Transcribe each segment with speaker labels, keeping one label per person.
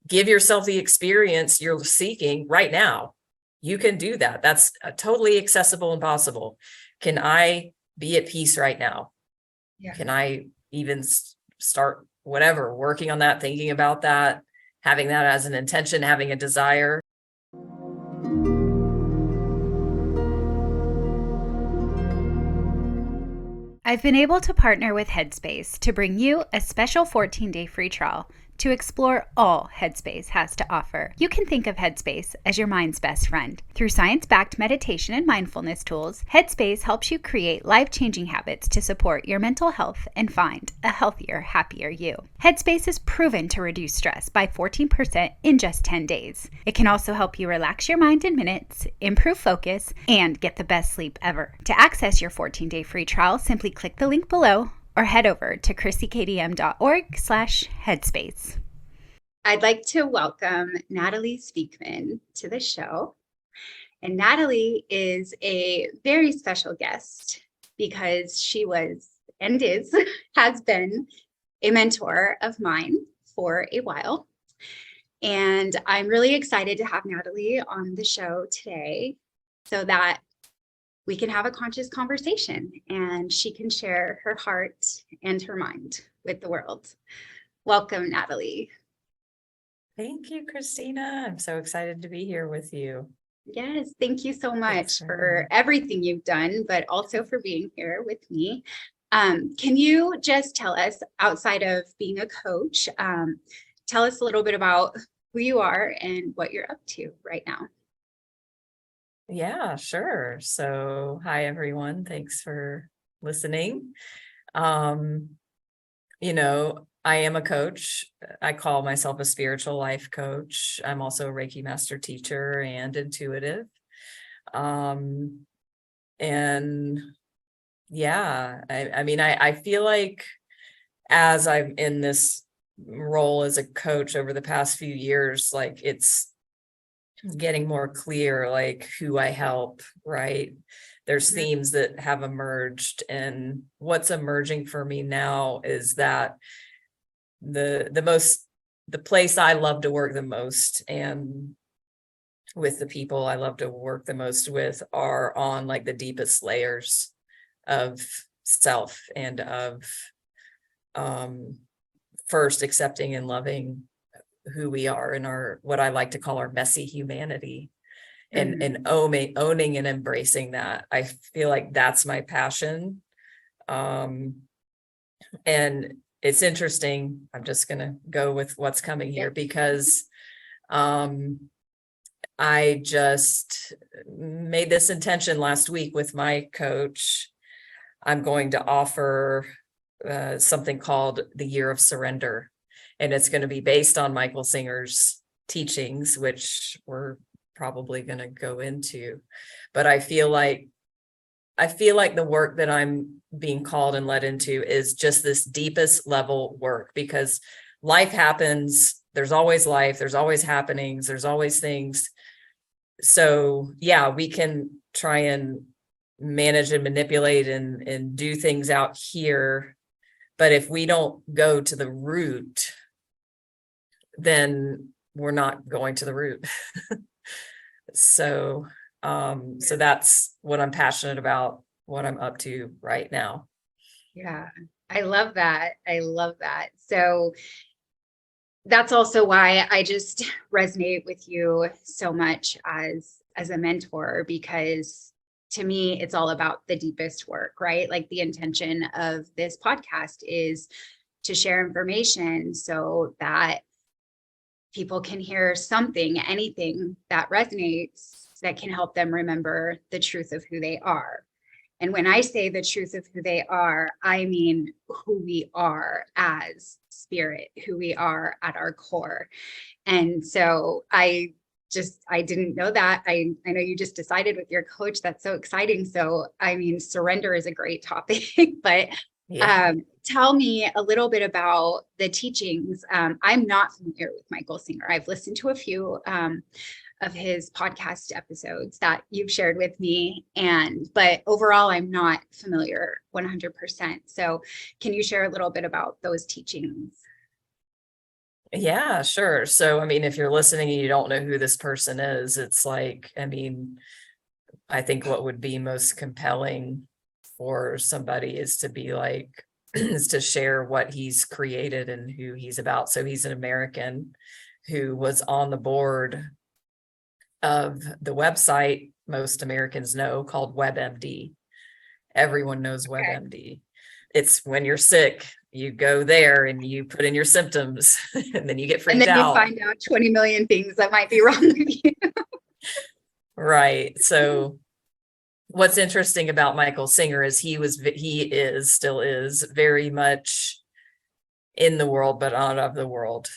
Speaker 1: give yourself the experience you're seeking right now. You can do that. That's totally accessible and possible. Can I be at peace right now?
Speaker 2: Yeah.
Speaker 1: Can I even start whatever, working on that, thinking about that, having that as an intention, having a desire?
Speaker 3: I've been able to partner with Headspace to bring you a special 14-day free trial to explore all Headspace has to offer. You can think of Headspace as your mind's best friend. Through science-backed meditation and mindfulness tools, Headspace helps you create life-changing habits to support your mental health and find a healthier, happier you. Headspace is proven to reduce stress by 14% in just 10 days. It can also help you relax your mind in minutes, improve focus, and get the best sleep ever. To access your 14-day free trial, simply click the link below or head over to chrissykdm.org/headspace.
Speaker 2: I'd like to welcome Natalie Speman to the show. And Natalie is a very special guest because she was and has been a mentor of mine for a while. And I'm really excited to have Natalie on the show today so that we can have a conscious conversation and she can share her heart and her mind with the world. Welcome, Natalie.
Speaker 1: Thank you, Christina. I'm so excited to be here with you.
Speaker 2: Yes, thank you so much for everything you've done, but also for being here with me. Can you just tell us, outside of being a coach, tell us a little bit about who you are and what you're up to right now?
Speaker 1: Yeah, sure. So, hi, everyone. Thanks for listening. I am a coach. I call myself a spiritual life coach. I'm also a Reiki Master Teacher and intuitive. And yeah, I feel like as I'm in this role as a coach over the past few years, like it's getting more clear, like who I help, right? There's themes that have emerged, and what's emerging for me now is that the place I love to work the most and with the people I love to work the most with are on like the deepest layers of self and of first accepting and loving who we are in our, what I like to call our messy humanity, and owning and embracing that. I feel like that's my passion. And it's interesting. I'm just going to go with what's coming here because I just made this intention last week with my coach. I'm going to offer something called the Year of Surrender. And it's going to be based on Michael Singer's teachings, which we're probably going to go into. But I feel like the work that I'm being called and led into is just this deepest level work, because life happens. There's always life. There's always happenings. There's always things. So yeah, we can try and manage and manipulate and do things out here. But if we don't go to the root, then we're not going to the root. So that's what I'm passionate about, what I'm up to right now.
Speaker 2: Yeah, I love that. So that's also why I just resonate with you so much as a mentor, because to me, it's all about the deepest work, right? Like the intention of this podcast is to share information so that people can hear something, anything that resonates that can help them remember the truth of who they are. And when I say the truth of who they are, I mean who we are as spirit, who we are at our core. And so I didn't know that. I know you just decided with your coach. That's so exciting. So, I mean, surrender is a great topic, but tell me a little bit about the teachings. I'm not familiar with Michael Singer. I've listened to a few of his podcast episodes that you've shared with me, but overall, I'm not familiar 100%. So can you share a little bit about those teachings?
Speaker 1: Yeah, sure. So, I mean, if you're listening and you don't know who this person is, it's like, I mean, I think what would be most compelling for somebody is to be like, is to share what he's created and who he's about. So he's an American who was on the board of the website most Americans know called WebMD. Everyone knows WebMD. It's when you're sick, you go there and you put in your symptoms and then you get freaked
Speaker 2: And then you
Speaker 1: out.
Speaker 2: find out 20 million things that might be wrong with you.
Speaker 1: Right. So what's interesting about Michael Singer is still is very much in the world, but out of the world.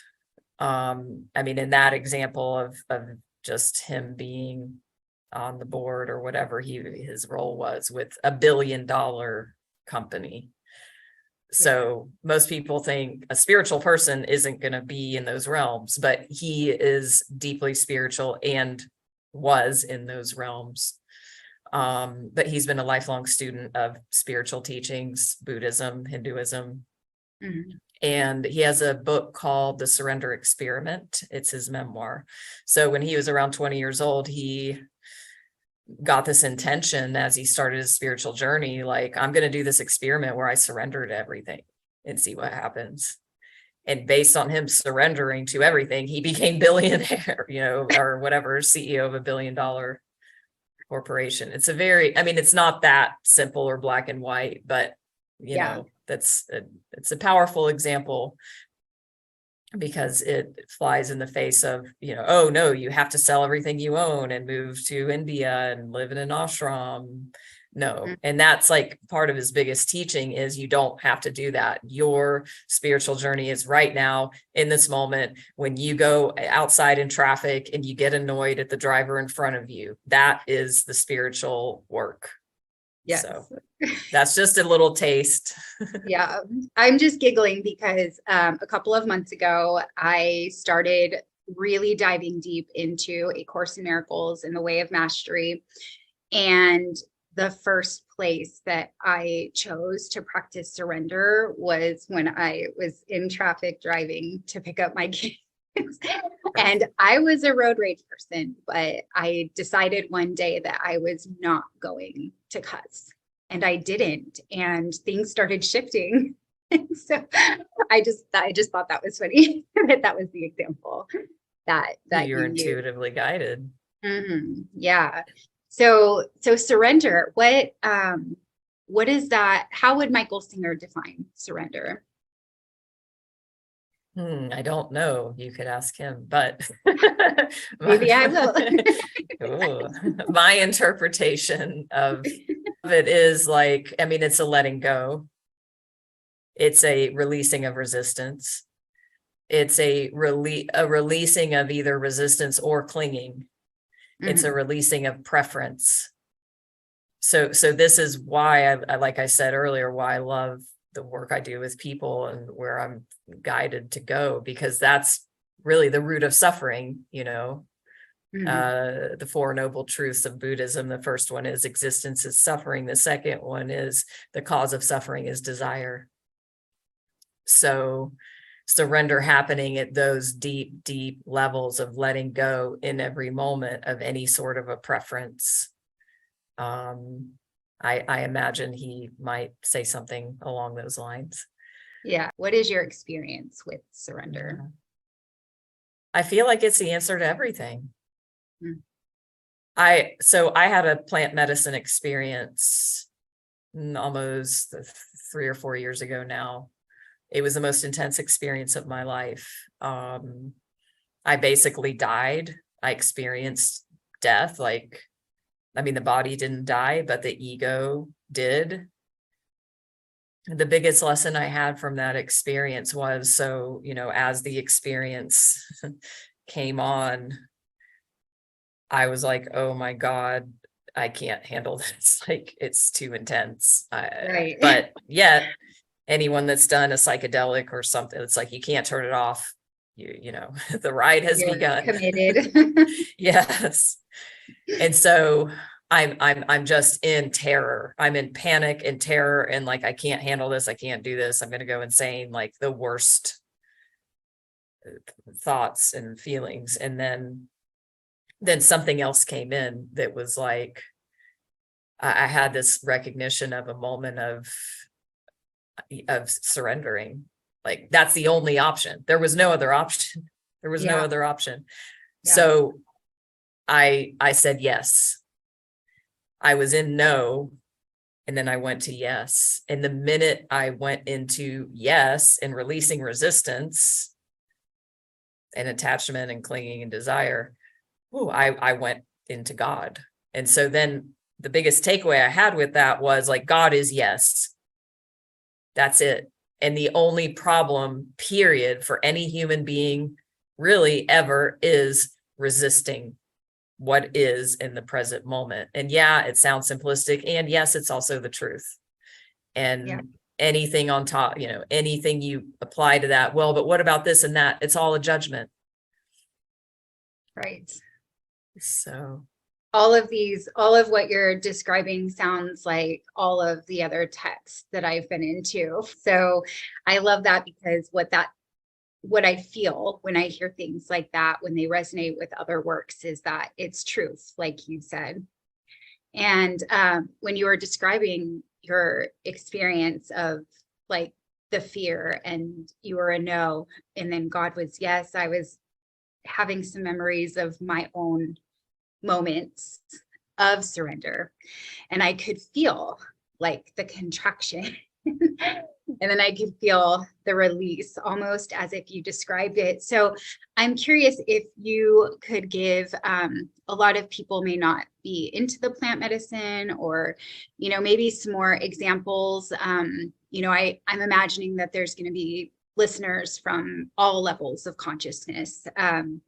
Speaker 1: I mean, in that example of just him being on the board or whatever his role was with $1 billion company. So most people think a spiritual person isn't going to be in those realms, but he is deeply spiritual and was in those realms. But he's been a lifelong student of spiritual teachings, Buddhism, Hinduism. Mm-hmm. And he has a book called The Surrender Experiment. It's his memoir. So when he was around 20 years old, he got this intention as he started his spiritual journey, like, I'm going to do this experiment where I surrender to everything and see what happens. And based on him surrendering to everything, he became billionaire, or whatever, CEO of $1 billion corporation. It's it's not that simple or black and white, but it's a powerful example because it flies in the face of, oh no, you have to sell everything you own and move to India and live in an ashram. No. And that's like part of his biggest teaching is you don't have to do that. Your spiritual journey is right now in this moment when you go outside in traffic and you get annoyed at the driver in front of you. That is the spiritual work.
Speaker 2: Yes.
Speaker 1: So that's just a little taste.
Speaker 2: Yeah, I'm just giggling because a couple of months ago, I started really diving deep into A Course in Miracles and the Way of Mastery. And the first place that I chose to practice surrender was when I was in traffic driving to pick up my kids. And I was a road rage person, but I decided one day that I was not going to cuss. And I didn't, and things started shifting. And so I just thought that was funny that was the example that
Speaker 1: you're intuitively guided.
Speaker 2: Mm-hmm. Yeah. So surrender. What is that? How would Michael Singer define surrender?
Speaker 1: I don't know. You could ask him, but
Speaker 2: maybe I will.
Speaker 1: My interpretation of it is like, it's a letting go. It's a releasing of resistance. It's a releasing of either resistance or clinging. Mm-hmm. It's a releasing of preference. So this is why I like I said earlier, why I love the work I do with people and where I'm guided to go, because that's really the root of suffering, Mm-hmm. The Four Noble Truths of Buddhism. The first one is existence is suffering. The second one is the cause of suffering is desire. So surrender happening at those deep, deep levels of letting go in every moment of any sort of a preference. I imagine he might say something along those lines.
Speaker 2: Yeah. What is your experience with surrender?
Speaker 1: I feel like it's the answer to everything.
Speaker 2: Mm.
Speaker 1: I had a plant medicine experience almost 3 or 4 years ago now. It was the most intense experience of my life. I basically died. I experienced death. The body didn't die, but the ego did. The biggest lesson I had from that experience was, as the experience came on, I was like, oh my God, I can't handle this. It's too intense.
Speaker 2: Right.
Speaker 1: But yet, anyone that's done a psychedelic or something, it's like, you can't turn it off. The ride has begun.
Speaker 2: Committed.
Speaker 1: Yes. And so I'm just in terror. I'm in panic and terror and I can't handle this. I can't do this. I'm going to go insane. The worst thoughts and feelings. And then something else came in that was like, I had this recognition of a moment of surrendering. Like, that's the only option. There was no other option. There was no
Speaker 2: Yeah.
Speaker 1: other option.
Speaker 2: Yeah.
Speaker 1: So I said yes. I was in no, and then I went to yes. And the minute I went into yes and releasing resistance and attachment and clinging and desire, I went into God. And so then the biggest takeaway I had with that was like, God is yes. That's it. And the only problem, period, for any human being really ever is resisting what is in the present moment. And yeah, it sounds simplistic. And yes, it's also the truth. And anything on top, anything you apply to that, well, but what about this and that? It's all a judgment.
Speaker 2: Right.
Speaker 1: So
Speaker 2: all of what you're describing sounds like all of the other texts that I've been into. So I love that, because what I feel when I hear things like that, when they resonate with other works, is that it's truth, like you said. And when you were describing your experience of like the fear, and you were a no, and then God was yes, I was having some memories of my own moments of surrender, and I could feel like the contraction and then I could feel the release, almost as if you described it. So I'm curious if you could give, a lot of people may not be into the plant medicine, or maybe some more examples. I'm imagining that there's going to be listeners from all levels of consciousness, and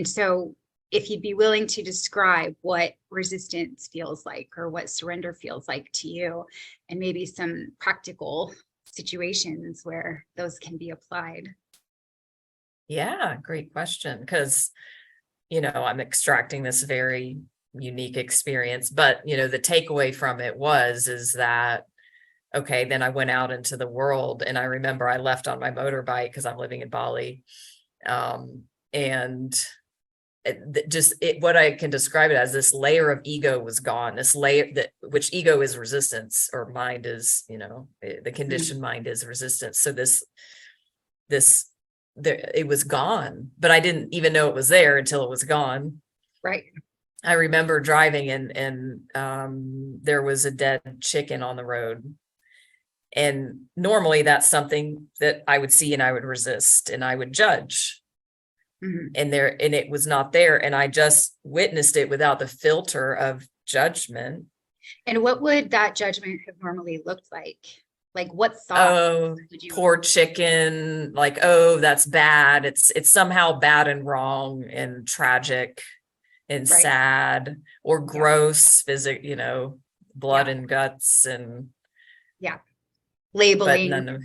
Speaker 2: so if you'd be willing to describe what resistance feels like, or what surrender feels like to you, and maybe some practical situations where those can be applied.
Speaker 1: yeah, great question. Because, I'm extracting this very unique experience, but, the takeaway from it is that, okay, then I went out into the world, and I remember I left on my motorbike because I'm living in Bali. And what I can describe it as, this layer of ego was gone. This layer which ego is resistance, or mind is, the conditioned mind is resistance. So it was gone, but I didn't even know it was there until it was gone.
Speaker 2: Right.
Speaker 1: I remember driving and there was a dead chicken on the road. And normally that's something that I would see and I would resist and I would judge.
Speaker 2: Mm-hmm.
Speaker 1: And it was not there. And I just witnessed it without the filter of judgment.
Speaker 2: And what would that judgment have normally looked like? Like, what thought?
Speaker 1: Oh, poor chicken. Like, oh, that's bad. It's somehow bad and wrong and tragic and sad, or gross, blood and guts and
Speaker 2: labeling.
Speaker 1: But none of,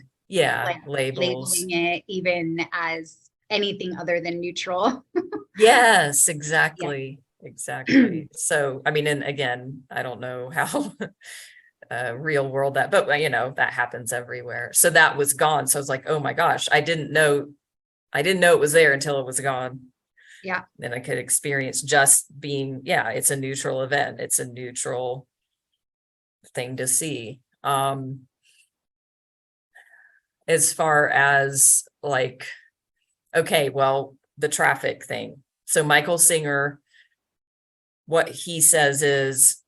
Speaker 1: labels.
Speaker 2: Labeling it even as anything other than neutral.
Speaker 1: Yes, exactly. Exactly. So, I mean, and again, I don't know how real world but that happens everywhere. So that was gone. So I was like, oh my gosh, I didn't know it was there until it was gone.
Speaker 2: Yeah.
Speaker 1: Then I could experience just being, it's a neutral event. It's a neutral thing to see. As far as like, okay, well, the traffic thing. So Michael Singer, what he says is,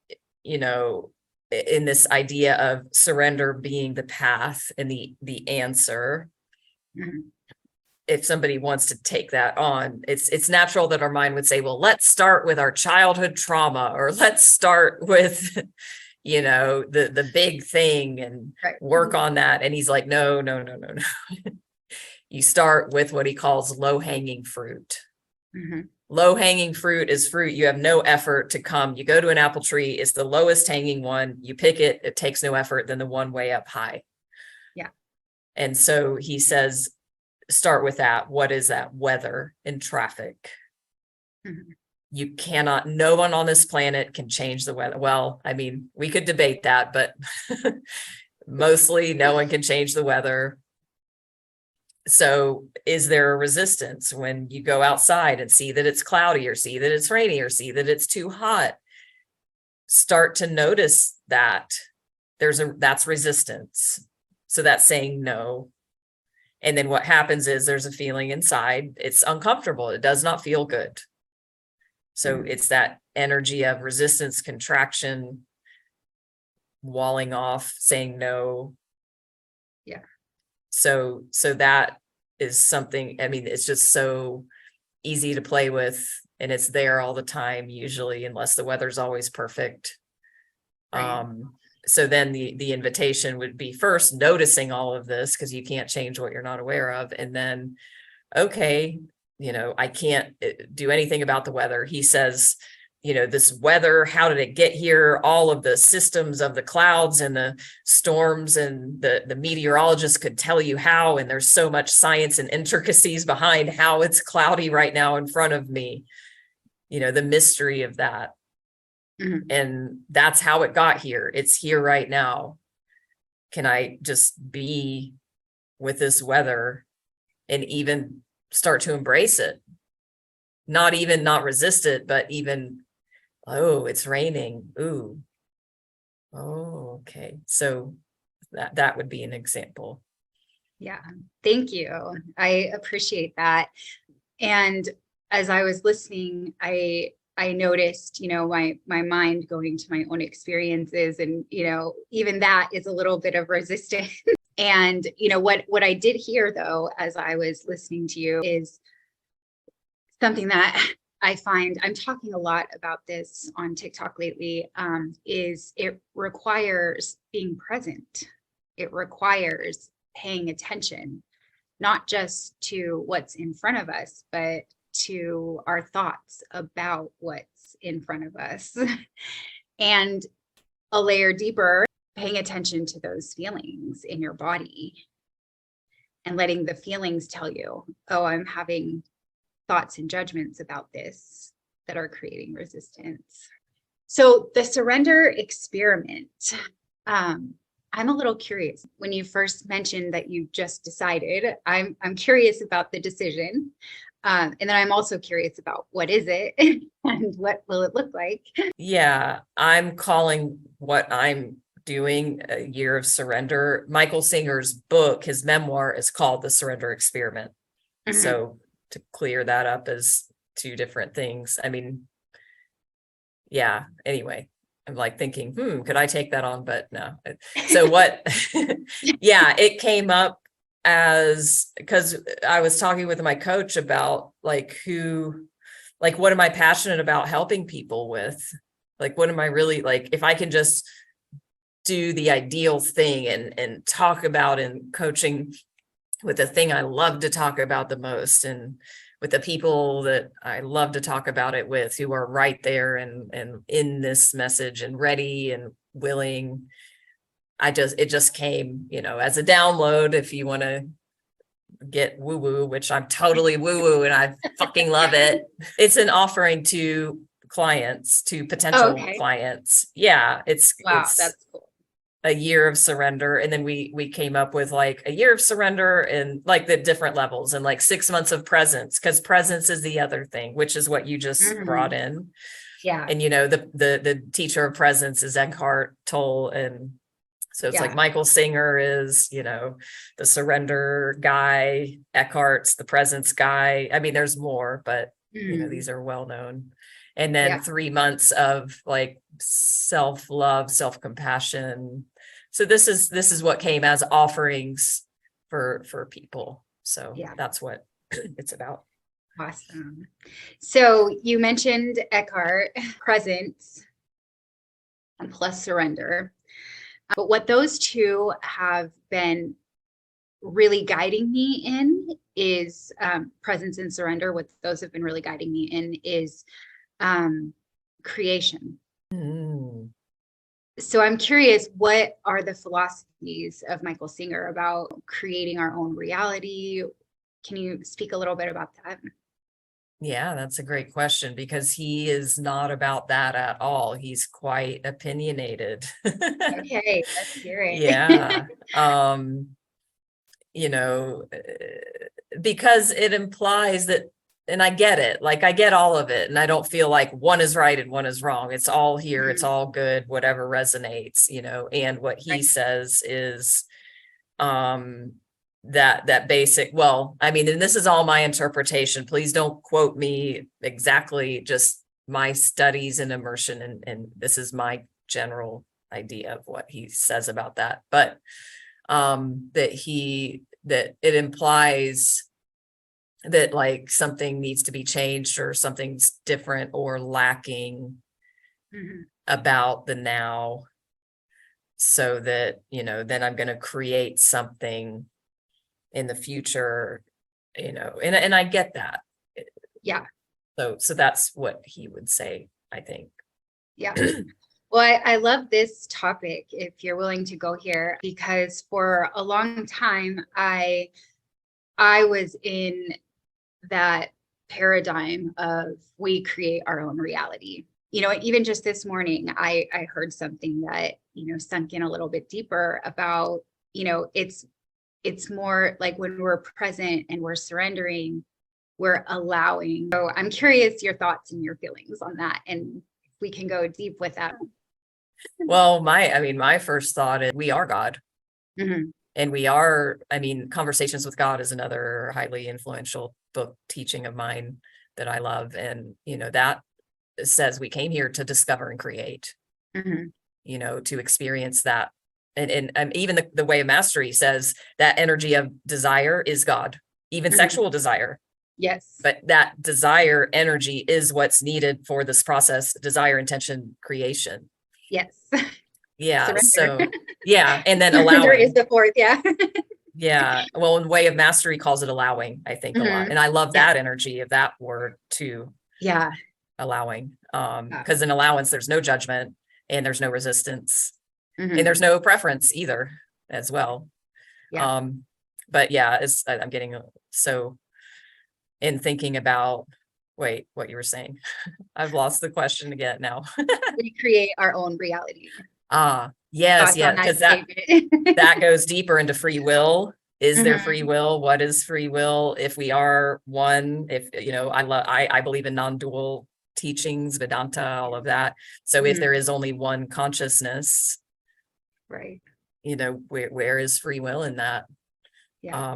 Speaker 1: in this idea of surrender being the path and the answer,
Speaker 2: Mm-hmm.
Speaker 1: if somebody wants to take that on, it's natural that our mind would say, well, let's start with our childhood trauma, or let's start with, the big thing and work on that. And he's like, no. You start with what he calls low-hanging fruit.
Speaker 2: Mm-hmm.
Speaker 1: Low-hanging fruit is fruit you have no effort to come. You go to an apple tree, it's the lowest hanging one. You pick it, it takes no effort, then the one way up high.
Speaker 2: Yeah.
Speaker 1: And so he says, start with that. What is that? Weather and traffic.
Speaker 2: Mm-hmm.
Speaker 1: You cannot, no one on this planet can change the weather. Well, I mean, we could debate that, but mostly no one can change the weather. So is there a resistance when you go outside and see that it's cloudy, or see that it's rainy, or see that it's too hot? Start to notice that that's resistance. So that's saying no. And then what happens is there's a feeling inside. It's uncomfortable. It does not feel good. So it's that energy of resistance, contraction, walling off, saying no.
Speaker 2: Yeah.
Speaker 1: So that is something, I mean, it's just so easy to play with, and it's there all the time, usually, unless the weather's always perfect.
Speaker 2: Right.
Speaker 1: So then the invitation would be first noticing all of this, because you can't change what you're not aware of. And then, okay, I can't do anything about the weather. He says, this weather, how did it get here? All of the systems of the clouds and the storms, and the meteorologists could tell you how, and there's so much science and intricacies behind how it's cloudy right now in front of me. The mystery of that.
Speaker 2: Mhm.
Speaker 1: And that's how it got here. It's here right now. Can I just be with this weather and even start to embrace it? Not resist it, but even, oh, it's raining. Ooh. Oh, okay. So that would be an example.
Speaker 2: Yeah. Thank you. I appreciate that. And as I was listening, I noticed, my mind going to my own experiences, and, even that is a little bit of resistance. And, what I did hear, though, as I was listening to you, is something that I find, I'm talking a lot about this on TikTok lately, is it requires being present. It requires paying attention, not just to what's in front of us, but to our thoughts about what's in front of us. And a layer deeper, paying attention to those feelings in your body and letting the feelings tell you, oh, I'm having thoughts and judgments about this that are creating resistance. So the surrender experiment, I'm a little curious. When you first mentioned that you just decided, I'm curious about the decision. And then I'm also curious about what is it and what will it look like?
Speaker 1: Yeah, I'm calling what I'm doing a year of surrender. Michael Singer's book, his memoir, is called The Surrender Experiment.
Speaker 2: Mhm.
Speaker 1: So to clear that up as two different things. I mean, yeah, anyway, I'm like thinking, could I take that on? But no. So what, yeah, it came up because I was talking with my coach about what am I passionate about helping people with? Like, what am I really, like, if I can just do the ideal thing and talk about in coaching with the thing I love to talk about the most, and with the people that I love to talk about it with, who are right there and in this message and ready and willing. It just came, as a download, if you want to get woo woo, which I'm totally woo woo and I fucking love it. It's an offering to clients, to potential clients. Yeah.
Speaker 2: Wow,
Speaker 1: it's
Speaker 2: that's cool.
Speaker 1: a year of surrender. And then we came up with like a year of surrender and like the different levels, and like 6 months of presence, because presence is the other thing, which is what you just brought in.
Speaker 2: Yeah.
Speaker 1: And the teacher of presence is Eckhart Tolle. And so it's like Michael Singer is, the surrender guy, Eckhart's the presence guy. I mean, there's more, but these are well known. And then 3 months of like self-love, self-compassion. So this is what came as offerings for people. So that's what it's about.
Speaker 2: Awesome. So you mentioned Eckhart, presence, and plus surrender. But what those two have been really guiding me in is presence and surrender. What those have been really guiding me in is creation. So I'm curious, what are the philosophies of Michael Singer about creating our own reality? Can you speak a little bit about that?
Speaker 1: Yeah, that's a great question, because he is not about that at all. He's quite opinionated.
Speaker 2: Okay, let's hear it.
Speaker 1: Yeah. because it implies that, and I get it, like I get all of it, and I don't feel like one is right and one is wrong. It's all here, it's all good, whatever resonates, and what he
Speaker 2: Right.
Speaker 1: says is that basic, well, I mean, and this is all my interpretation, please don't quote me exactly, just my studies and immersion, and this is my general idea of what he says about that, but that it implies that like something needs to be changed or something's different or lacking about the now, so that then I'm going to create something in the future, and I get that.
Speaker 2: Yeah.
Speaker 1: So that's what he would say, I think.
Speaker 2: Yeah. Well, I love this topic, if you're willing to go here, because for a long time, I was in that paradigm of we create our own reality. Even just this morning, I heard something that, sunk in a little bit deeper about, it's more like when we're present and we're surrendering, we're allowing. So I'm curious your thoughts and your feelings on that. And we can go deep with that.
Speaker 1: Well, my first thought is we are God.
Speaker 2: Mm-hmm.
Speaker 1: And we are, Conversations with God is another highly influential book teaching of mine that I love. And, that says we came here to discover and create, to experience that. And even the way of mastery says that energy of desire is God, even sexual desire.
Speaker 2: Yes.
Speaker 1: But that desire energy is what's needed for this process, desire, intention, creation.
Speaker 2: Yes.
Speaker 1: Yeah.
Speaker 2: Surrender.
Speaker 1: So, yeah. And then
Speaker 2: Surrender
Speaker 1: allowing.
Speaker 2: is the fourth. Yeah.
Speaker 1: Yeah. Well, in Way of Mastery calls it allowing, I think, a lot. And I love that energy of that word too.
Speaker 2: Yeah.
Speaker 1: Allowing. Because in allowance, there's no judgment and there's no resistance.
Speaker 2: Mm-hmm.
Speaker 1: And there's no preference either as well.
Speaker 2: Yeah.
Speaker 1: But yeah, I'm getting so in thinking about, wait, what you were saying. I've lost the question again now.
Speaker 2: We create our own reality.
Speaker 1: Yes, yeah, because that goes deeper into free will. Is there free will? What is free will? If we are one, if I believe in non-dual teachings, Vedanta, all of that. So if there is only one consciousness,
Speaker 2: right,
Speaker 1: where is free will in that?
Speaker 2: Yeah.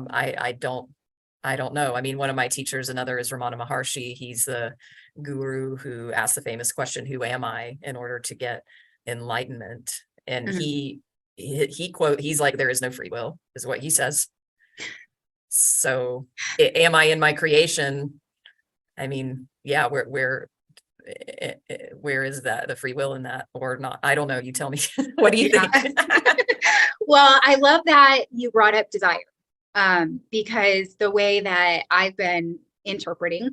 Speaker 1: I don't know. I mean, one of my teachers, another is Ramana Maharshi. He's the guru who asked the famous question, who am I, in order to get enlightenment? And he's like, there is no free will, is what he says. So am I in my creation? I mean, yeah, where is that, the free will in that, or not? I don't know. You tell me. What do you think?
Speaker 2: Well, I love that you brought up desire. Because the way that I've been interpreting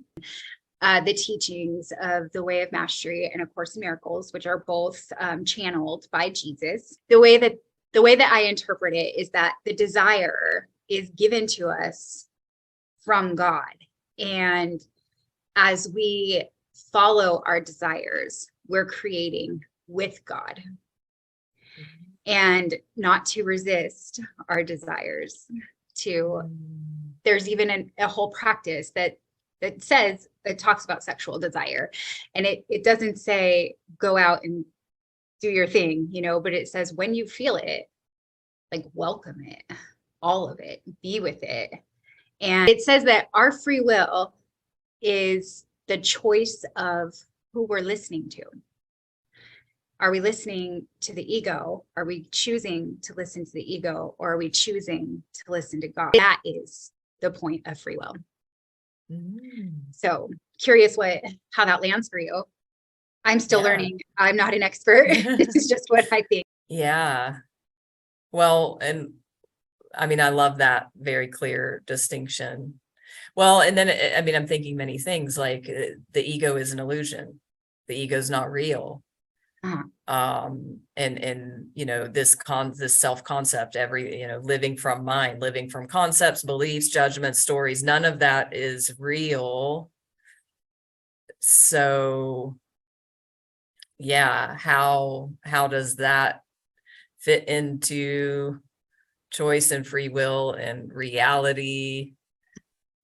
Speaker 2: the teachings of the Way of Mastery and A Course in Miracles, which are both channeled by Jesus, the way that I interpret it is that the desire is given to us from God. And as we follow our desires, we're creating with God. And not to resist our desires. There's even a whole practice that says, it talks about sexual desire, and it doesn't say go out and do your thing, but it says when you feel it, like welcome it, all of it, be with it. And it says that our free will is the choice of who we're listening to. Are we listening to the ego? Are we choosing to listen to the ego, or are we choosing to listen to God? That is the point of free will. So curious how that lands for you. I'm still learning. I'm not an expert. This is just what I think.
Speaker 1: Yeah. Well, and I mean, I love that very clear distinction. Well, and then, I'm thinking many things, like the ego is an illusion. The ego is not real. And this self-concept, living from mind, living from concepts, beliefs, judgments, stories, none of that is real. So yeah, how does that fit into choice and free will and reality.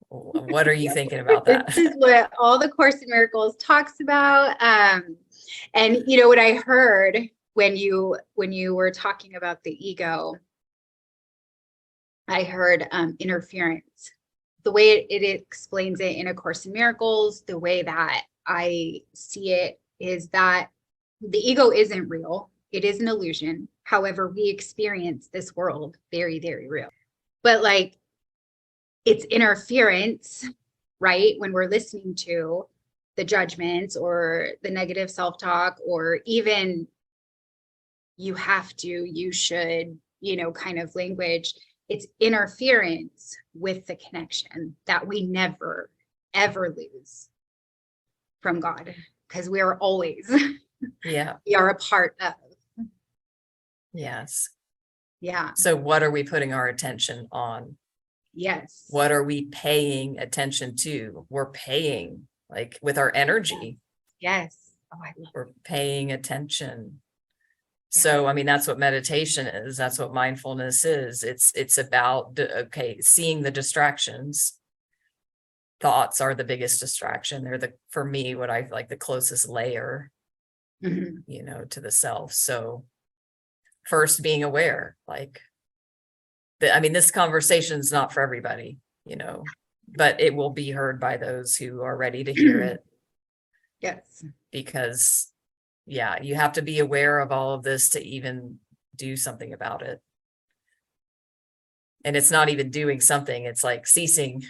Speaker 1: What are you thinking about that?
Speaker 2: This is what all the Course in Miracles talks about. And you know what I heard when you were talking about the ego, I heard interference. The way it explains it in A Course in Miracles, the way that I see it is that the ego isn't real. It is an illusion. However, we experience this world very, very real. But like, it's interference, right? When we're listening to the judgments or the negative self-talk, or even you have to, you should, you know, kind of language, it's interference with the connection that we never, ever lose from God, because we are always,
Speaker 1: Yeah.
Speaker 2: we are a part of.
Speaker 1: Yes.
Speaker 2: Yeah.
Speaker 1: So what are we putting our attention on?
Speaker 2: Yes.
Speaker 1: What are we paying attention to? We're paying, like, with our energy.
Speaker 2: Yes. Oh, I love
Speaker 1: We're paying attention. So, I mean, that's what meditation is. That's what mindfulness is. It's about, okay, seeing the distractions. Thoughts are the biggest distraction. They're for me, what I like the closest layer,
Speaker 2: Mhm.
Speaker 1: you know, to the self. So first being aware, like, I mean, this conversation is not for everybody, you know, but it will be heard by those who are ready to hear it.
Speaker 2: Yes.
Speaker 1: Because yeah, you have to be aware of all of this to even do something about it. And it's not even doing something, it's like ceasing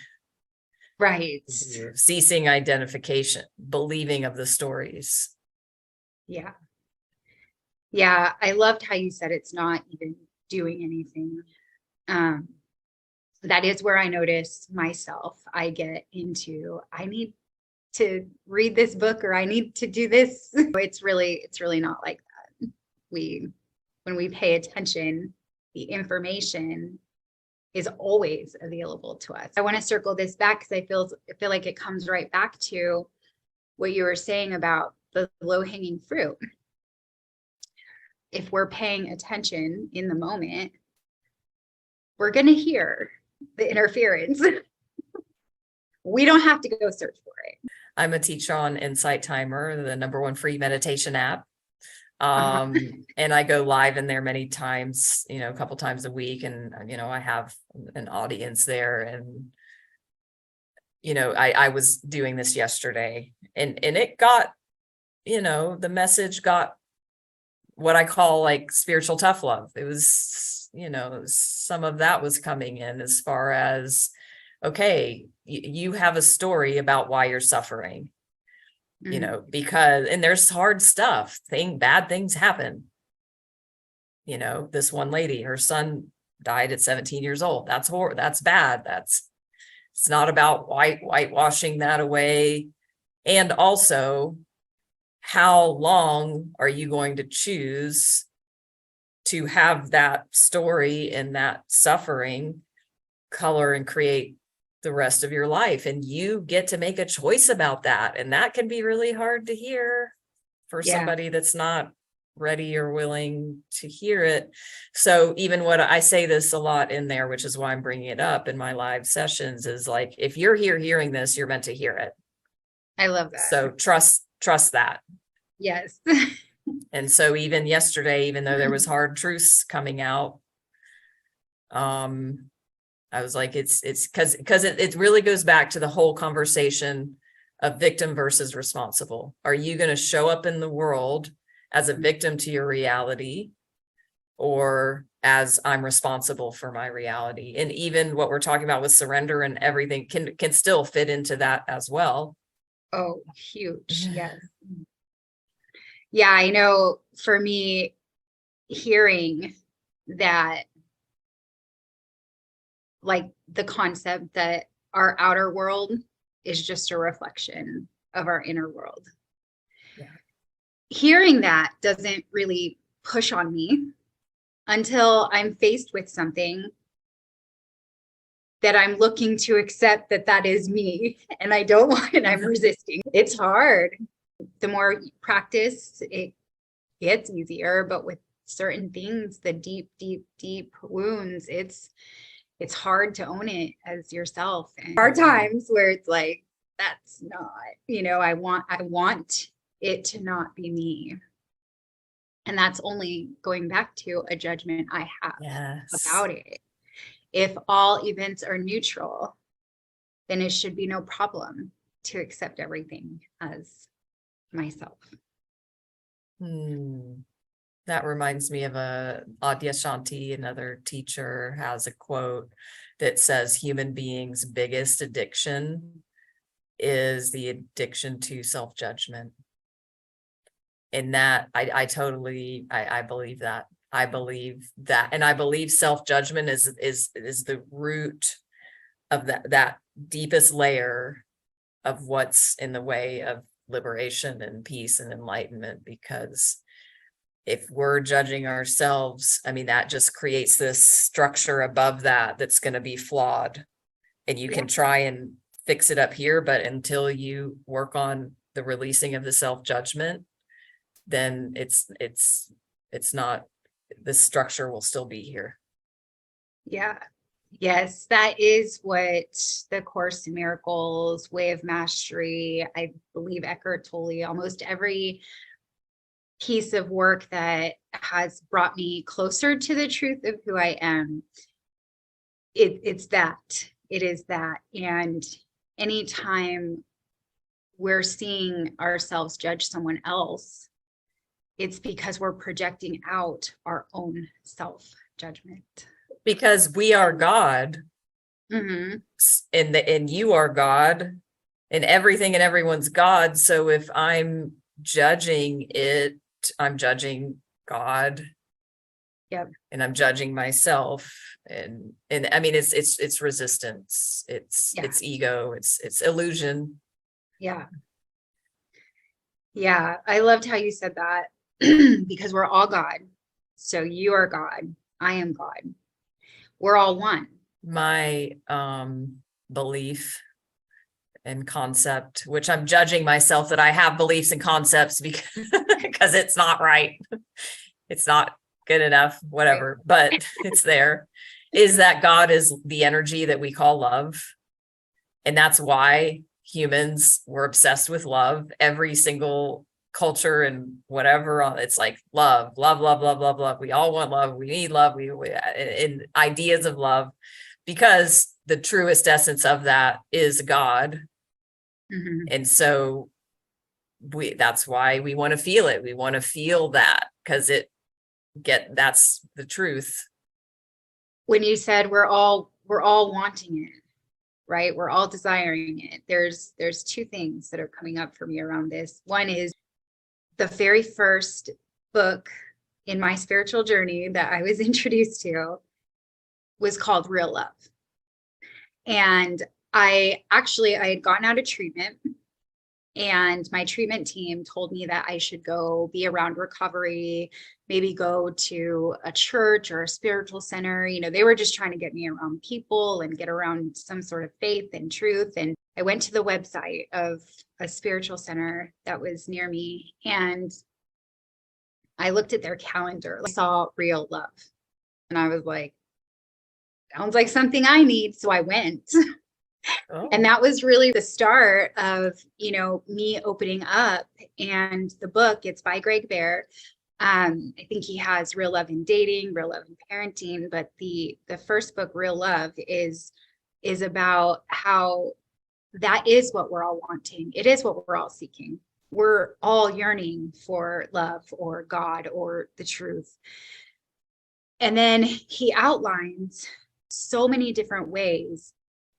Speaker 1: identification, believing of the stories.
Speaker 2: Yeah. Yeah. I loved how you said it's not even doing anything. That is where I notice myself. I get into, I need to read this book, or I need to do this. It's really not like that. When we pay attention, the information is always available to us. I want to circle this back because I feel like it comes right back to what you were saying about the low-hanging fruit. If we're paying attention in the moment, we're going to hear the interference. We don't have to go search for it.
Speaker 1: I'm a teacher on Insight Timer, the #1 free meditation app. And I go live in there many times, you know, a couple times a week. And, you know, I have an audience there, and, you know, I was doing this yesterday, and it got, you know, the message got what I call like spiritual tough love. It was, you know, some of that was coming in as far as, okay, you have a story about why you're suffering, you know, because, and there's hard stuff, bad things happen. You know, this one lady, her son died at 17 years old. That's horrible. That's bad. It's not about whitewashing that away. And also, how long are you going to choose to have that story and that suffering color and create the rest of your life? And you get to make a choice about that. And that can be really hard to hear for somebody that's not ready or willing to hear it. So even what I say this a lot in there, which is why I'm bringing it up in my live sessions, is like, if you're here hearing this, you're meant to hear it.
Speaker 2: I love that.
Speaker 1: So trust that.
Speaker 2: Yes.
Speaker 1: And so even yesterday, even though there was hard truths coming out, I was like, it's because it really goes back to the whole conversation of victim versus responsible. Are you going to show up in the world as a victim to your reality, or as I'm responsible for my reality? And even what we're talking about with surrender and everything can still fit into that as well.
Speaker 2: Oh, huge. Yes. Yeah, I know for me, hearing that, like the concept that our outer world is just a reflection of our inner world.
Speaker 1: Yeah.
Speaker 2: Hearing that doesn't really push on me until I'm faced with something that I'm looking to accept that is me, and I don't want it. I'm resisting. It's hard. The more you practice, it gets easier, but with certain things, the deep, deep, deep wounds, it's hard to own it as yourself. And there are times where it's like, that's not, I want it to not be me. And that's only going back to a judgment I have about it. If all events are neutral, then it should be no problem to accept everything as myself.
Speaker 1: That reminds me of Adyashanti, another teacher, has a quote that says human beings' biggest addiction is the addiction to self-judgment. And that I totally believe that. I believe that. And I believe self-judgment is the root of that deepest layer of what's in the way of liberation and peace and enlightenment. Because if we're judging ourselves, I mean, that just creates this structure above that's going to be flawed. And you can try and fix it up here, but until you work on the releasing of the self-judgment, then it's not, the structure will still be here.
Speaker 2: Yeah. Yes, that is what the Course in Miracles, Way of Mastery, I believe Eckhart Tolle, almost every piece of work that has brought me closer to the truth of who I am, it's that. It is that. And anytime we're seeing ourselves judge someone else, it's because we're projecting out our own self-judgment.
Speaker 1: Because we are God, and you are God, and everything and everyone's God. So if I'm judging it, I'm judging God.
Speaker 2: Yep.
Speaker 1: And I'm judging myself. And I mean, it's resistance. It's ego. It's illusion.
Speaker 2: Yeah. Yeah. I loved how you said that because we're all God. So you are God. I am God. We're all one. My
Speaker 1: belief and concept, which I'm judging myself that I have beliefs and concepts because it's not right. It's not good enough, whatever, but it's there, is that God is the energy that we call love. And that's why humans were obsessed with love. Every single culture and whatever, it's like love. We all want love. We need love. We in ideas of love, because the truest essence of that is God. And so that's why we want to feel it. We want to feel that because that's the truth.
Speaker 2: When you said we're all wanting it, right? We're all desiring it. There's two things that are coming up for me around this. One is the very first book in my spiritual journey that I was introduced to was called Real Love. And I had gotten out of treatment, and my treatment team told me that I should go be around recovery, maybe go to a church or a spiritual center. They were just trying to get me around people and get around some sort of faith and truth. And I went to the website of a spiritual center that was near me, and I looked at their calendar. I saw Real Love, and I was like, sounds like something I need. So I went. And that was really the start of, me opening up. And the book, it's by Greg Bear. I think he has Real Love in Dating, Real Love in Parenting. But the first book, Real Love, is about how that is what we're all wanting. It is what we're all seeking. We're all yearning for love or God or the truth. And then he outlines so many different ways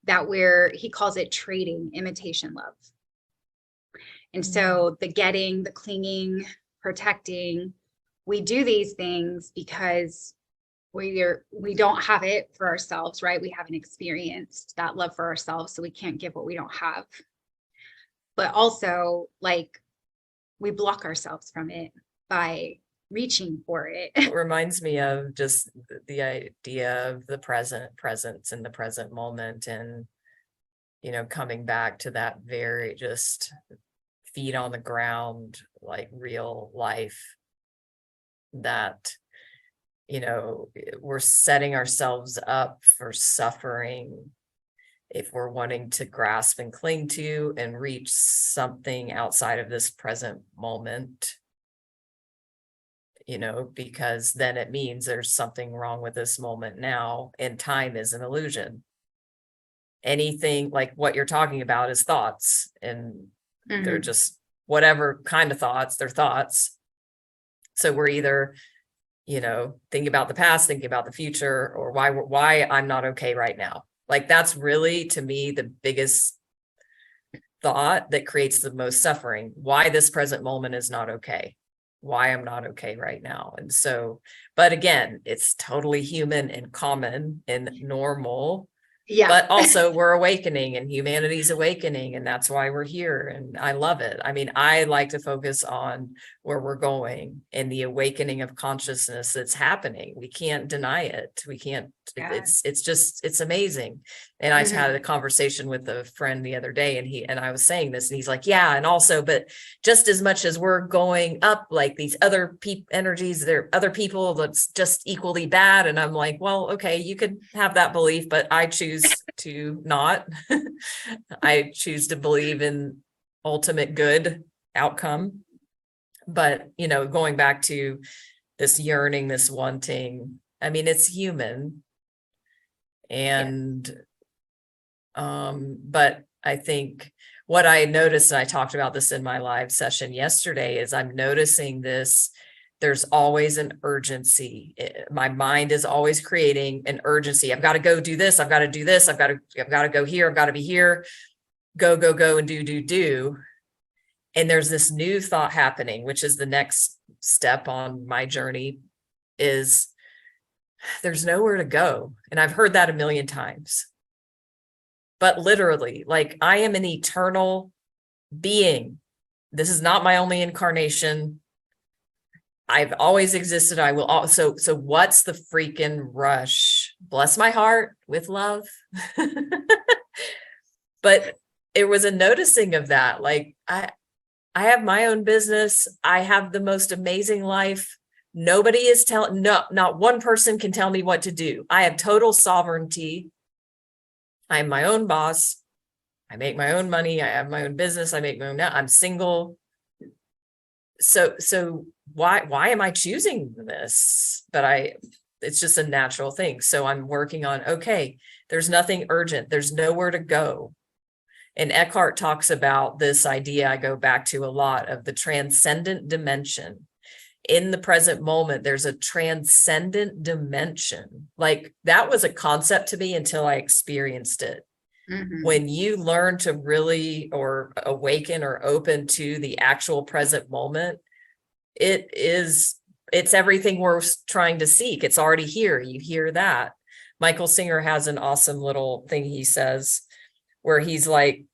Speaker 2: that he calls it trading imitation love. And so the getting, the clinging, protecting, we do these things because we don't have it for ourselves, right? We haven't experienced that love for ourselves, so we can't give what we don't have. But also, we block ourselves from it by reaching for it.
Speaker 1: It reminds me of just the idea of the presence in the present moment, and coming back to that very just feet on the ground, like real life, that we're setting ourselves up for suffering if we're wanting to grasp and cling to and reach something outside of this present moment, because then it means there's something wrong with this moment now, and time is an illusion. Anything like what you're talking about is thoughts, and they're just whatever kind of thoughts, they're thoughts. So we're either, thinking about the past, thinking about the future, or why I'm not okay right now. Like, that's really, to me, the biggest thought that creates the most suffering. Why this present moment is not okay. Why I'm not okay right now. And so, but again, it's totally human and common and normal.
Speaker 2: Yeah.
Speaker 1: But also we're awakening, and humanity's awakening, and that's why we're here. And I love it. I mean, I like to focus on where we're going and the awakening of consciousness that's happening. We can't deny it. We can't, it's amazing. And I had a conversation with a friend the other day, and I was saying this, and he's like, yeah. And also, but just as much as we're going up, like these other energies, there are other people that's just equally bad. And I'm like, well, okay, you could have that belief, but I choose to not. I choose to believe in ultimate good outcome. But, going back to this yearning, this wanting, I mean, it's human. And, but I think what I noticed, and I talked about this in my live session yesterday, is I'm noticing this. There's always an urgency. My mind is always creating an urgency. I've got to go do this. I've got to do this. I've got to go here. I've got to be here. Go, and do. And there's this new thought happening, which is the next step on my journey, is there's nowhere to go. And I've heard that a million times. But literally, like, I am an eternal being. This is not my only incarnation. I've always existed. I will also. So what's the freaking rush? Bless my heart with love. But it was a noticing of that. Like, I have my own business. I have the most amazing life. Nobody is not one person can tell me what to do. I have total sovereignty. I'm my own boss. I make my own money. I have my own business. I make my own. I'm single. So why am I choosing this? But it's just a natural thing. So I'm working on, okay, there's nothing urgent. There's nowhere to go. And Eckhart talks about this idea I go back to a lot, of the transcendent dimension. In the present moment, there's a transcendent dimension. Like, that was a concept to me until I experienced it. When you learn to really, or awaken or open to the actual present moment, it's everything we're trying to seek. It's already here. You hear that. Michael Singer has an awesome little thing he says, where he's like,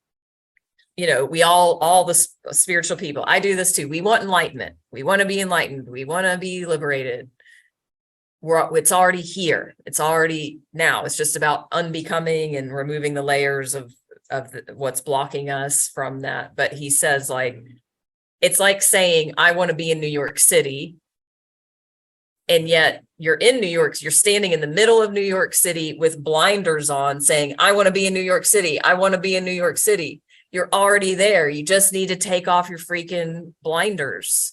Speaker 1: we all the spiritual people, I do this too. We want enlightenment. We want to be enlightened. We want to be liberated. It's already here. It's already now. It's just about unbecoming and removing the layers of what's blocking us from that. But he says, like, it's like saying, I want to be in New York City. And yet you're in New York. You're standing in the middle of New York City with blinders on, saying, I want to be in New York City. I want to be in New York City. You're already there. You just need to take off your freaking blinders.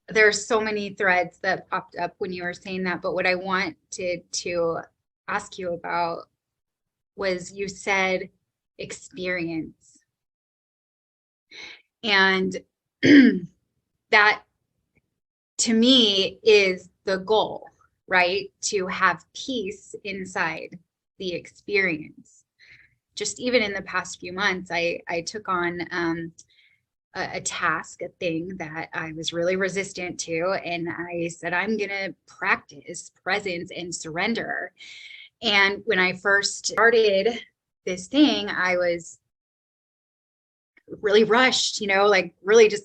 Speaker 2: There's so many threads that popped up when you were saying that, but what I wanted to ask you about was, you said experience. And that, to me, is the goal, right? To have peace inside the experience. Just even in the past few months, I took on a task, a thing that I was really resistant to. And I said, I'm going to practice presence and surrender. And when I first started this thing, I was really rushed, like really just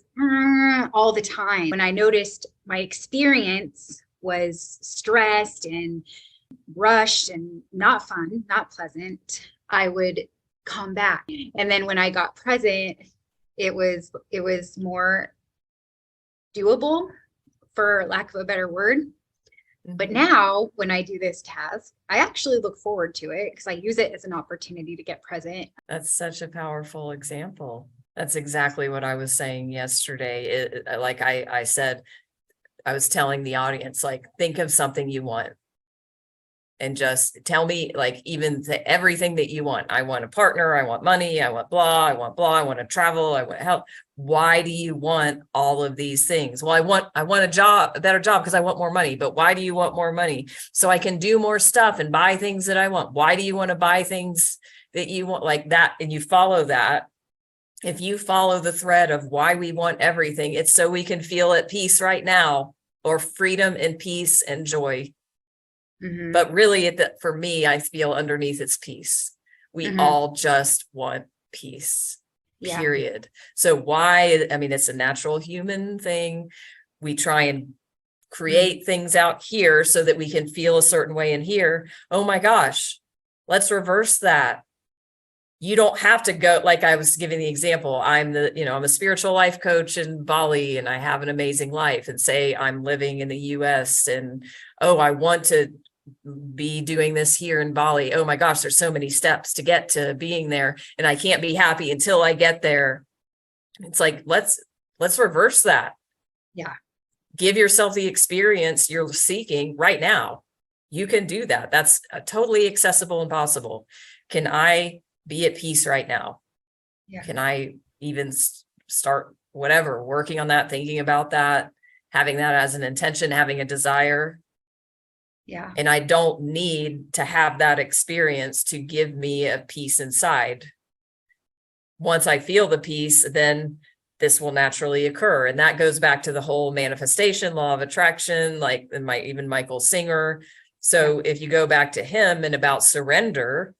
Speaker 2: all the time. When I noticed my experience was stressed and rushed and not fun, not pleasant, I would come back. And then when I got present, it was more doable for lack of a better word. But now when I do this task, I actually look forward to it because I use it as an opportunity to get present.
Speaker 1: That's such a powerful example. That's exactly what I was saying yesterday. Like I said, I was telling the audience, like, think of something you want and just tell me, like, even everything that you want. I want a partner. I want money. I want blah. I want to travel. I want help. Why do you want all of these things? Well, I want a better job because I want more money. But why do you want more money? So I can do more stuff and buy things that I want. Why do you want to buy things that you want, like that? And you follow that. If you follow the thread of why we want everything, it's so we can feel at peace right now, or freedom and peace and joy.
Speaker 2: Mm-hmm.
Speaker 1: But really, for me, I feel underneath it's peace. We all just want peace, period. So why? I mean, it's a natural human thing. We try and create things out here so that we can feel a certain way in here. Oh my gosh, let's reverse that. You don't have to go, like I was giving the example. I'm a spiritual life coach in Bali and I have an amazing life, and say I'm living in the US and, oh, I want to be doing this here in Bali. Oh my gosh, there's so many steps to get to being there and I can't be happy until I get there. It's like, let's reverse that.
Speaker 2: Yeah.
Speaker 1: Give yourself the experience you're seeking right now. You can do that. That's totally accessible and possible. Can I be at peace right now?
Speaker 2: Yeah.
Speaker 1: Can I even start whatever, working on that, thinking about that, having that as an intention, having a desire?
Speaker 2: Yeah.
Speaker 1: And I don't need to have that experience to give me a peace inside. Once I feel the peace, then this will naturally occur. And that goes back to the whole manifestation, law of attraction, like even Michael Singer. So if you go back to him and about surrender,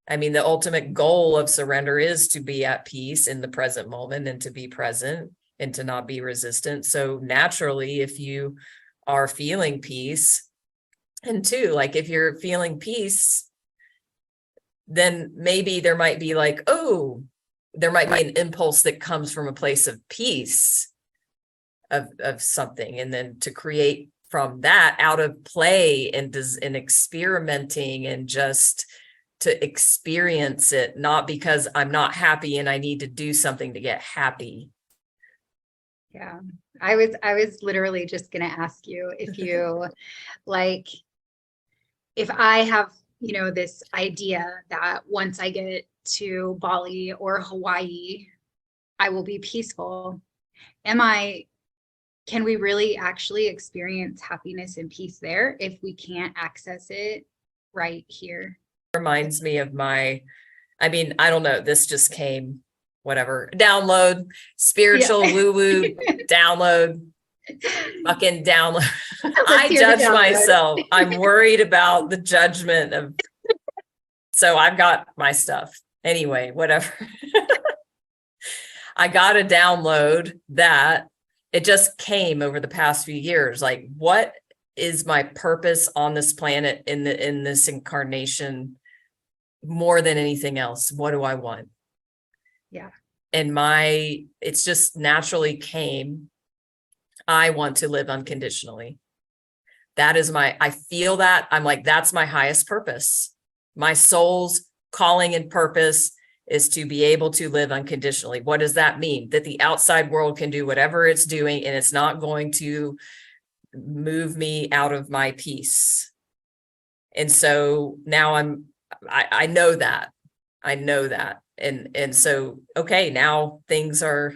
Speaker 1: I mean, the ultimate goal of surrender is to be at peace in the present moment and to be present and to not be resistant. So naturally, if you are feeling peace, and two, like if you're feeling peace, then maybe there might be like, oh, there might be an impulse that comes from a place of peace of something. And then to create from that out of play and experimenting and just to experience it, not because I'm not happy and I need to do something to get happy.
Speaker 2: Yeah. I was literally just going to ask you if you like, if I have, this idea that once I get to Bali or Hawaii, I will be peaceful. Can we really actually experience happiness and peace there if we can't access it right here?
Speaker 1: Reminds me of I don't know, this just came, whatever, download, spiritual woo-woo, download, fucking download. I judge myself. I'm worried about the judgment of, so I've got my stuff. Anyway, whatever. I got a download that it just came over the past few years. Like, what is my purpose on this planet in this incarnation more than anything else? What do I want?
Speaker 2: Yeah.
Speaker 1: And it's just naturally came. I want to live unconditionally. That is I feel that I'm like, that's my highest purpose. My soul's calling and purpose is to be able to live unconditionally. What does that mean? That the outside world can do whatever it's doing and it's not going to move me out of my peace. And so now I know that. And so, okay, now things are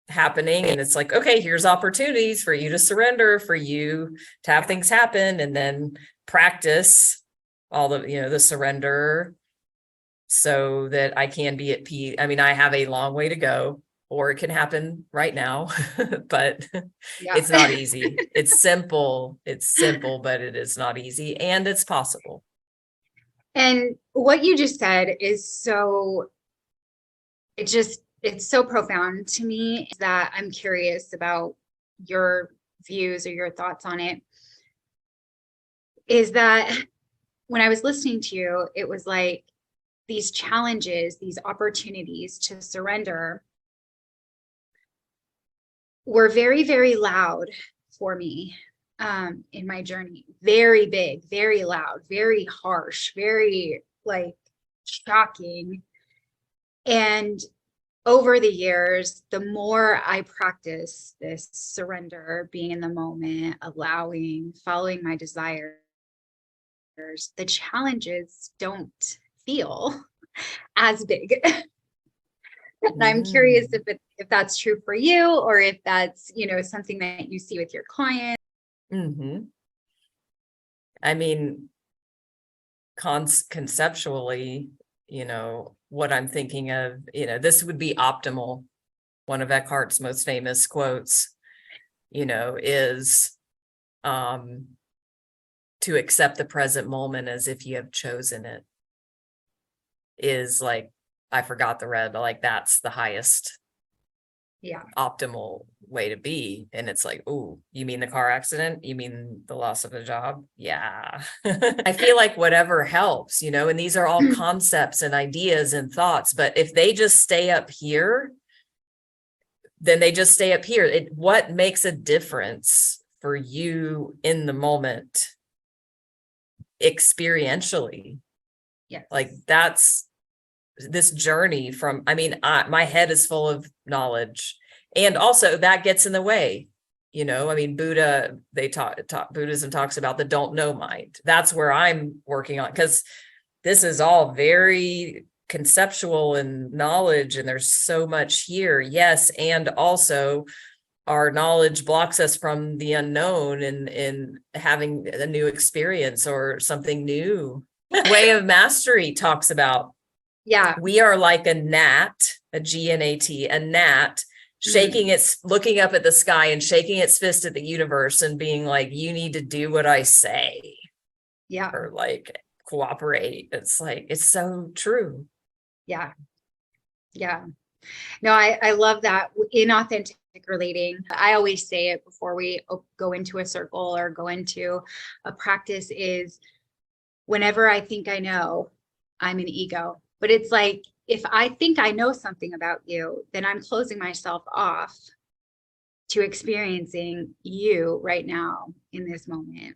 Speaker 1: happening and it's like, okay, here's opportunities for you to surrender, for you to have things happen, and then practice all the surrender so that I can be at peace. I mean, I have a long way to go, or it can happen right now, but it's not easy. It's simple, but it is not easy, and it's possible.
Speaker 2: And what you just said is it's so profound to me that I'm curious about your views or your thoughts on it. Is that when I was listening to you, it was like these challenges, these opportunities to surrender were very, very loud for me in my journey. Very big, very loud, very harsh, very like shocking. And over the years, the more I practice this surrender, being in the moment, allowing, following my desires, the challenges don't feel as big. And I'm curious if that's true for you, or if that's, something that you see with your clients.
Speaker 1: I mean, conceptually, what I'm thinking of, this would be optimal. One of Eckhart's most famous quotes, is to accept the present moment as if you have chosen it, is like, I forgot the red, but like, that's the highest optimal way to be. And it's like, oh, you mean the car accident? You mean the loss of a job? Yeah. I feel like whatever helps, and these are all concepts and ideas and thoughts, but if they just stay up here, then they just stay up here. What makes a difference for you in the moment experientially?
Speaker 2: Yes.
Speaker 1: Like, that's this journey from, my head is full of knowledge, and also that gets in the way. Buddha, Buddhism talks about the don't know mind. That's where I'm working on, because this is all very conceptual and knowledge, and there's so much here. Yes. And also our knowledge blocks us from the unknown and having a new experience or something new. Way of Mastery talks about, we are like a gnat, a G-N-A-T, a gnat, shaking its, looking up at the sky and shaking its fist at the universe and being like, you need to do what I say.
Speaker 2: Yeah.
Speaker 1: Or like cooperate. It's like, it's so true.
Speaker 2: Yeah. Yeah. No, I love that. Inauthentic relating, I always say it before we go into a circle or go into a practice, is whenever I think I know, I'm an ego. But it's like, if I think I know something about you, then I'm closing myself off to experiencing you right now in this moment.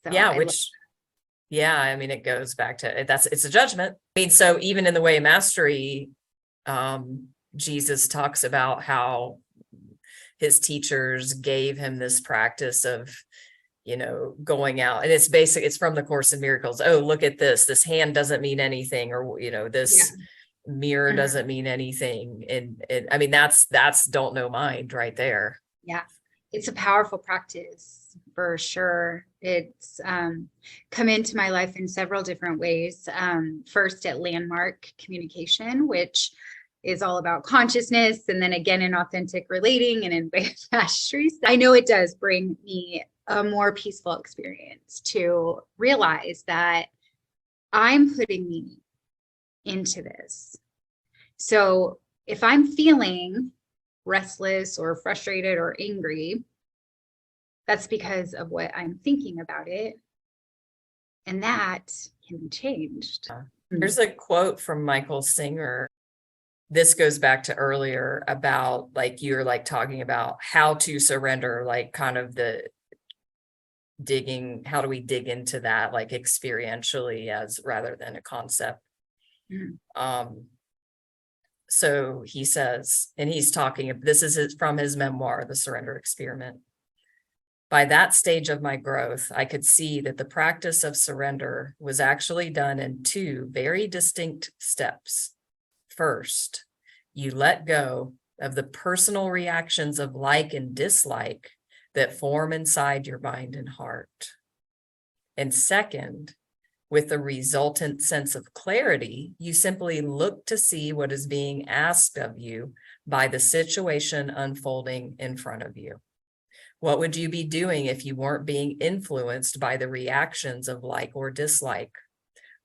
Speaker 2: So
Speaker 1: it goes back to it's a judgment. So even in the Way of Mastery, Jesus talks about how his teachers gave him this practice of, going out, and it's from the Course in Miracles. Oh, look at this hand doesn't mean anything, or, this mirror doesn't mean anything. And that's don't know mind right there.
Speaker 2: Yeah. It's a powerful practice for sure. It's come into my life in several different ways. First at Landmark Communication, which is all about consciousness, and then again in authentic relating and in Way of Mastery. I know it does bring me a more peaceful experience to realize that I'm putting meaning into this. So if I'm feeling restless or frustrated or angry, that's because of what I'm thinking about it. And that can be changed.
Speaker 1: There's a quote from Michael Singer. This goes back to earlier about, like, you're like talking about how to surrender, like kind of the digging, how do we dig into that, like experientially, as rather than a concept. So he says, and he's talking, this is from his memoir, The Surrender Experiment. By that stage of my growth, I could see that the practice of surrender was actually done in two very distinct steps. First, you let go of the personal reactions of like and dislike that form inside your mind and heart. And second, with the resultant sense of clarity, you simply look to see what is being asked of you by the situation unfolding in front of you. What would you be doing if you weren't being influenced by the reactions of like or dislike?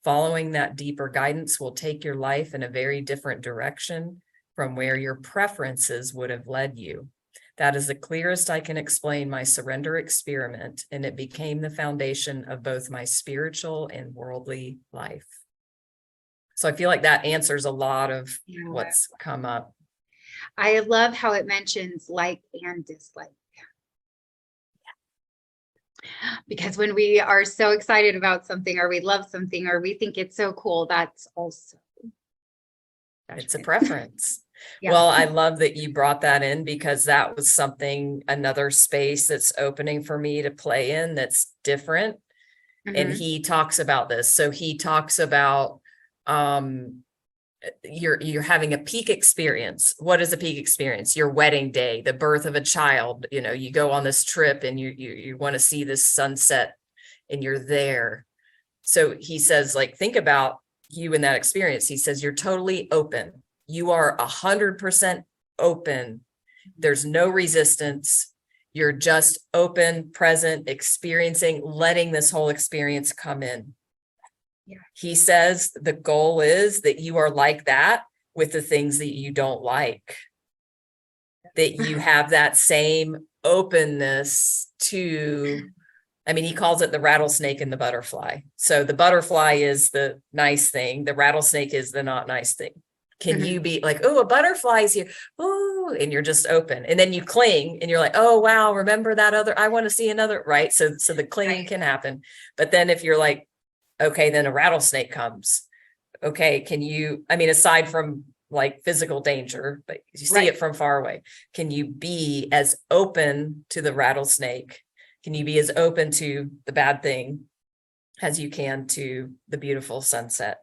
Speaker 1: Following that deeper guidance will take your life in a very different direction from where your preferences would have led you. That is the clearest I can explain my surrender experiment, and it became the foundation of both my spiritual and worldly life. So I feel like that answers a lot of what's come up.
Speaker 2: I love how it mentions like and dislike. Because when we are so excited about something, or we love something, or we think it's so cool, that's also
Speaker 1: It's a
Speaker 2: judgment.
Speaker 1: preference.
Speaker 2: Yeah.
Speaker 1: Well, I love that you brought that in, because that was something, another space that's opening for me to play in that's different. And
Speaker 2: Mhm.
Speaker 1: he talks about this. So he talks about you're having a peak experience. What is a peak experience? Your wedding day, the birth of a child. You know, you go on this trip and you want to see this sunset and you're there. So he says, like, think about you in that experience. He says, you're totally open. You are 100% open. There's no resistance. You're just open, present, experiencing, letting this whole experience come in.
Speaker 2: Yeah.
Speaker 1: He says the goal is that you are like that with the things that you don't like, that you have that same openness to, I mean, he calls it the rattlesnake and the butterfly. So the butterfly is the nice thing. The rattlesnake is the not nice thing. Can
Speaker 2: Mhm.
Speaker 1: you be like, oh, a butterfly's here. Oh, and you're just open. And then you cling and you're like, oh, wow, remember that other, I want to see another, right? So the clinging
Speaker 2: Right.
Speaker 1: can happen. But then if you're like, okay, then a rattlesnake comes. Okay, can you, I mean, aside from like physical danger, but you see
Speaker 2: Right.
Speaker 1: it from far away, can you be as open to the rattlesnake? Can you be as open to the bad thing as you can to the beautiful sunset?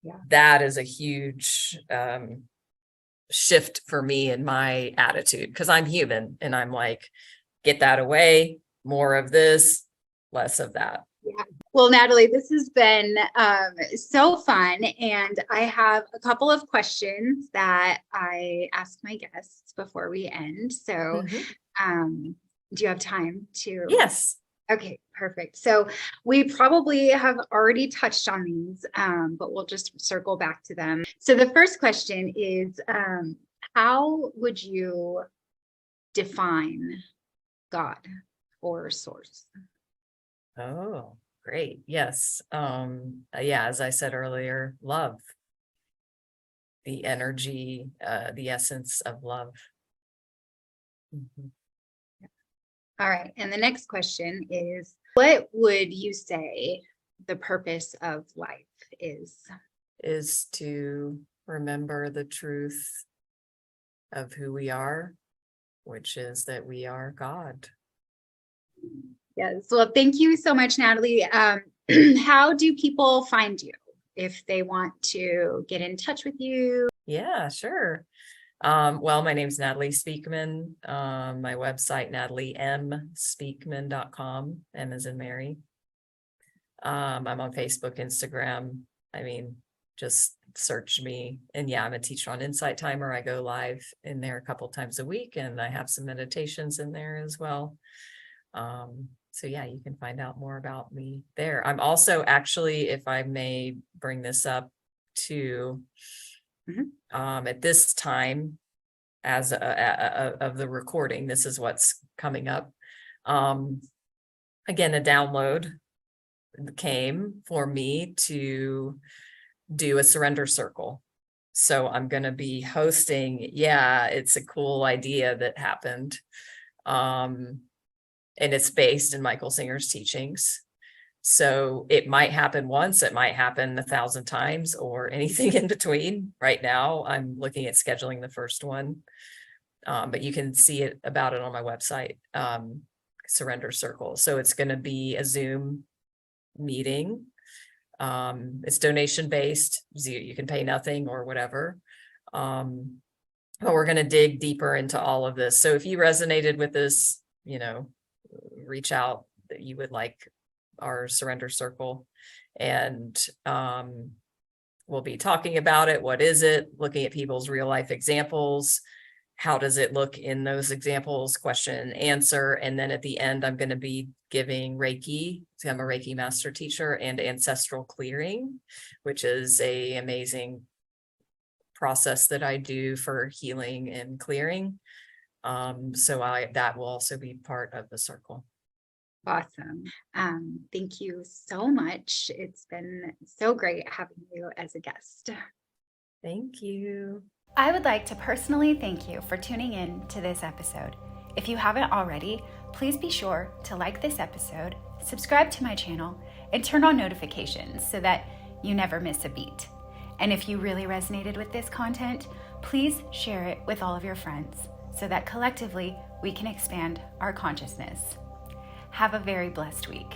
Speaker 2: Yeah.
Speaker 1: That is a huge shift for me in my attitude, because I'm human and I'm like, get that away, more of this, less of that.
Speaker 2: Yeah. Well, Natalie, this has been so fun. And I have a couple of questions that I ask my guests before we end. So do you have time to?
Speaker 1: Yes.
Speaker 2: Okay, perfect. So we probably have already touched on these, but we'll just circle back to them. So the first question is, how would you define God or source?
Speaker 1: Oh, great. Yes. Yeah, as I said earlier, love, the energy, the essence of love. Mhm.
Speaker 2: All right. And the next question is, what would you say the purpose of life is?
Speaker 1: Is to remember the truth of who we are, which is that we are God.
Speaker 2: Yes. Well, thank you so much, Natalie. How do people find you if they want to get in touch with you?
Speaker 1: Yeah, sure. Well, my name's Natalie Speakman. My website, nataliemspeakman.com. M as in Mary. I'm on Facebook, Instagram. I mean, just search me. And yeah, I'm a teacher on Insight Timer. I go live in there a couple times a week, and I have some meditations in there as well. So yeah, you can find out more about me there. I'm also actually, if I may bring this up too, at this time, as of the recording, this is what's coming up. Again, a download came for me to do a surrender circle. So I'm going to be hosting. Yeah, it's a cool idea that happened. And it's based in Michael Singer's teachings. So it might happen once, it might happen 1,000 times, or anything in between. Right now, I'm looking at scheduling the first one. But you can see about it on my website, Surrender Circle. So it's going to be a Zoom meeting. It's donation based. You can pay nothing or whatever. But we're going to dig deeper into all of this. So if you resonated with this, reach out that you would like our Surrender Circle, and we'll be talking about it. What is it? Looking at people's real life examples. How does it look in those examples? Question and answer. And then at the end, I'm going to be giving Reiki. So I'm a Reiki Master Teacher, and ancestral clearing, which is an amazing process that I do for healing and clearing. So that will also be part of the circle.
Speaker 2: Awesome. Thank you so much. It's been so great having you as a guest.
Speaker 1: Thank you.
Speaker 3: I would like to personally thank you for tuning in to this episode. If you haven't already, please be sure to like this episode, subscribe to my channel, and turn on notifications so that you never miss a beat. And if you really resonated with this content, please share it with all of your friends so that collectively we can expand our consciousness. Have a very blessed week.